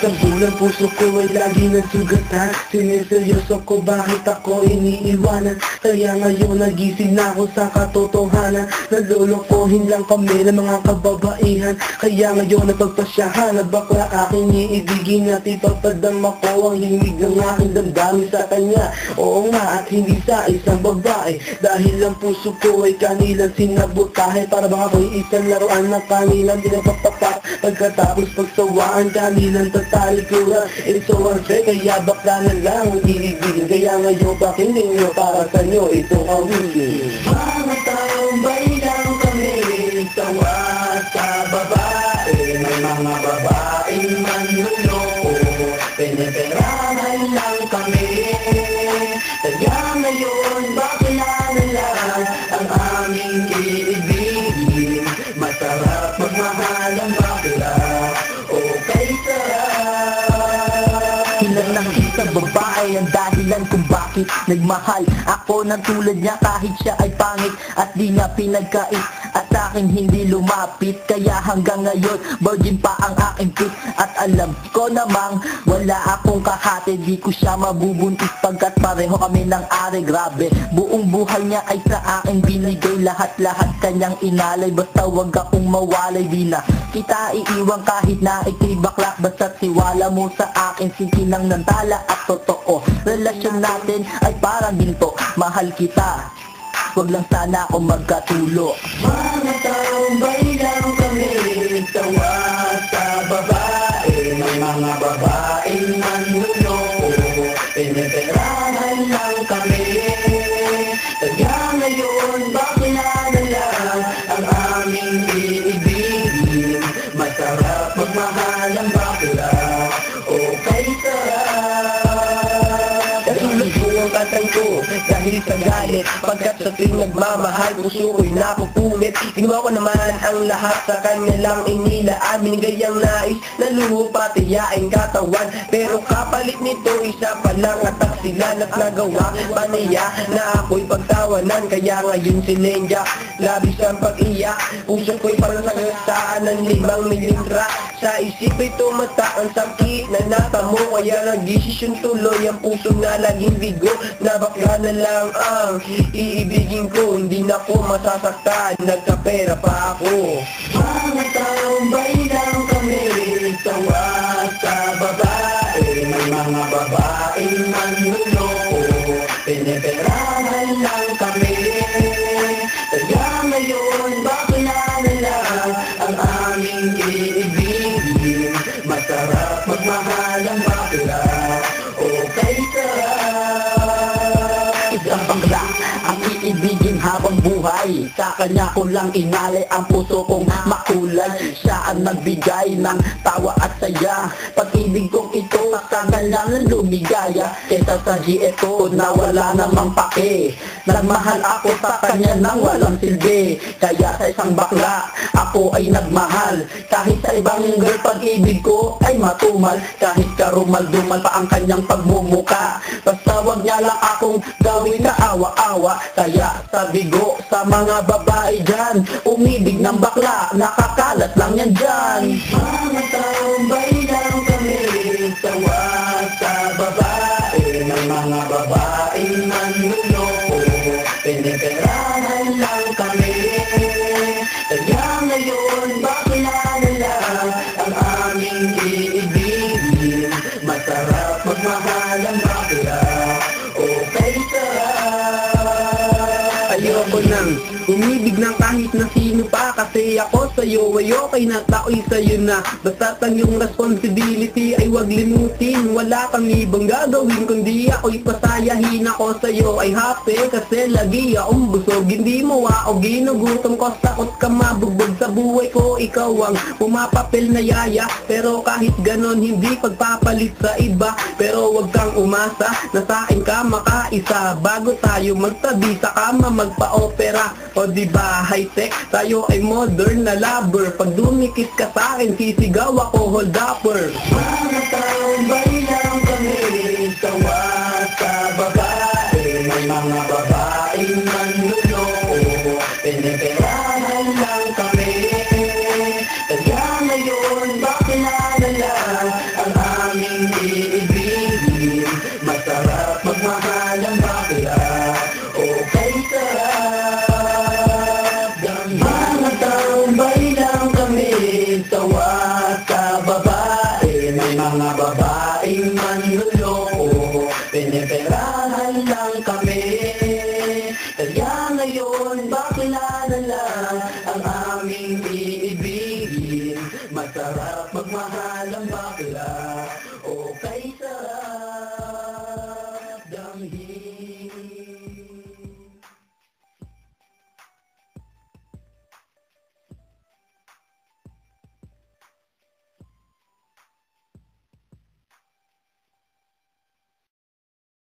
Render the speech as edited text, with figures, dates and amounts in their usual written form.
Sa bulang puso ko ay lagi nasugatan. Siniseryoso ko bakit ako iniiwanan. Kaya ngayon nagising na ako sa katotohanan. Nalulukohin lang kami ng mga kababaihan. Kaya ngayon napagpasyahan na bakla aking iibigin at ipapadama ko ang himig ng aking damdamin sa kanya. Oo nga, at hindi sa isang babae, dahil ang puso ko ay kanilang sinabotahe. Para bang ako'y isang laruan na kanilang dinapapapak. Pagkatapos pagsawaan kanilang tatalikuran. It's so unfair, kaya bakla na lang ang iibigin. Kaya ngayon pakinggan nyo para sa inyo itong awigin. Mga taong bayang kami, sawa sa babae. May mga babaeng manluloko, piniperahan lang kami. Kaya ngayon bakla na lang ang aming iibigin. Masarap magmahal ang bakla, okay sarap. Ilan lang isang babae ang dahilan kung bakit nagmahal ako ng tulad niya kahit siya ay pangit at di niya pinagkait at aking hindi lumapit. Kaya hanggang ngayon virgin pa ang aking pit at alam ko namang wala akong kahati. Di ko siya mabubuntis pagkat pareho kami ng ari. Grabe, buong buhay niya ay sa akin binigay. Lahat-lahat kanyang inalay, basta wag akong mawalay. Di na kita iiwan kahit na ikay bakla, basta't tiwala mo sa akin. Sintinang ng tala at totoo, relasyon natin ay parang ginto. Mahal kita, wag lang sana ako magkatulo. Mga taong bayang kami, sawa sa babae. May mga babaeng manluloko, piniperahan lang kami. Kaya ngayon bakla na lang ang aming iibigin. Masarap magmahal ang bakla, okay sarap. Katulad ko ang katay ko dahil sa galit, pagkat sa tuwing nagmamahal puso ko'y napupunit. Ginawa ko naman ang lahat sa kanya lang inilaan. Binigayang nais na lupa tiyaing katawan, pero kapalit nito isa pa lang at taksilan. At nagawa pa niya na ako'y pagtawanan. Kaya ngayon si Lenja labis ang pag-iyak. Puso ko'y palasagasaan ng 5 mililitra. Sa isip ay tumata ang sakit na natamo. Kaya nagdesisyon tuloy ang puso na laging bigo, na bakla na lang ang iibigin ko. Hindi na ko masasaktan, nagkapera pa ako. Mga taong bayang kami, sawa sa babae. May mga babaeng manluloko, piniperahan lang kami. Kaya ngayon bakla na lang ang aming iibigin. Masarap magmahal ang bakla, okay sarap. Isang bakla ang iibigin habang buhay. Sa kanya ko lang inalay ang puso kong makulay. Siya ang nagbigay ng tawa at saya. Pag-ibig kong ito sa kanya lang lumigaya. Kesa sa GF ko na wala namang pake. Nagmahal ako sa kanya nang walang silbi. Kaya sa isang bakla ako ay nagmahal. Kahit sa ibang girl pag-ibig ko ay matumal. Kahit karumal-dumal pa ang kanyang pagmumuka, basta wag niya lang akong gawin na awa-awa. Kaya sabigo sa mga babae dyan, umibig ng bakla, nakakalat lang yan dyan. Mga taong bayang kami, sawa sa babae. May mga babaeng manluloko, piniperahan lang kami. Kaya ngayon bakla na lang ang aming iibigin. Masarap magmahal ang bakla, okay sarap. Ayoko nang umibig ng kahit na sino pa, kasi ako sa'yo ay okay na, tao'y sa'yo na. Basta ang iyong responsibility ay wag limutin. Wala kang ibang gagawin kundi ako'y pasayahin. Ako sa'yo ay happy kasi lagi akong busog. Hindi mo ako ginugutom ko, takot ka mabugbog sa buhay ko. Ikaw ang pumapapil na yaya, pero kahit ganon hindi pagpapalit sa iba. Pero wag kang umasa na sa'kin ka makaisa. Bago tayo magtabi sa kama magpa-opera, o diba high-tech, tayo ay modern na lover. Pag dumikit ka sa'kin, sisigaw ako hold upper. Mga taong bayang kami, sawa sa babae. May mga babaeng manluloko, piniperahan lang kami. Kaya ngayon bakla na lang ang ngayon, bakla na lang ang aming iibigin. Masarap magmahal ang bakla, okay sarap.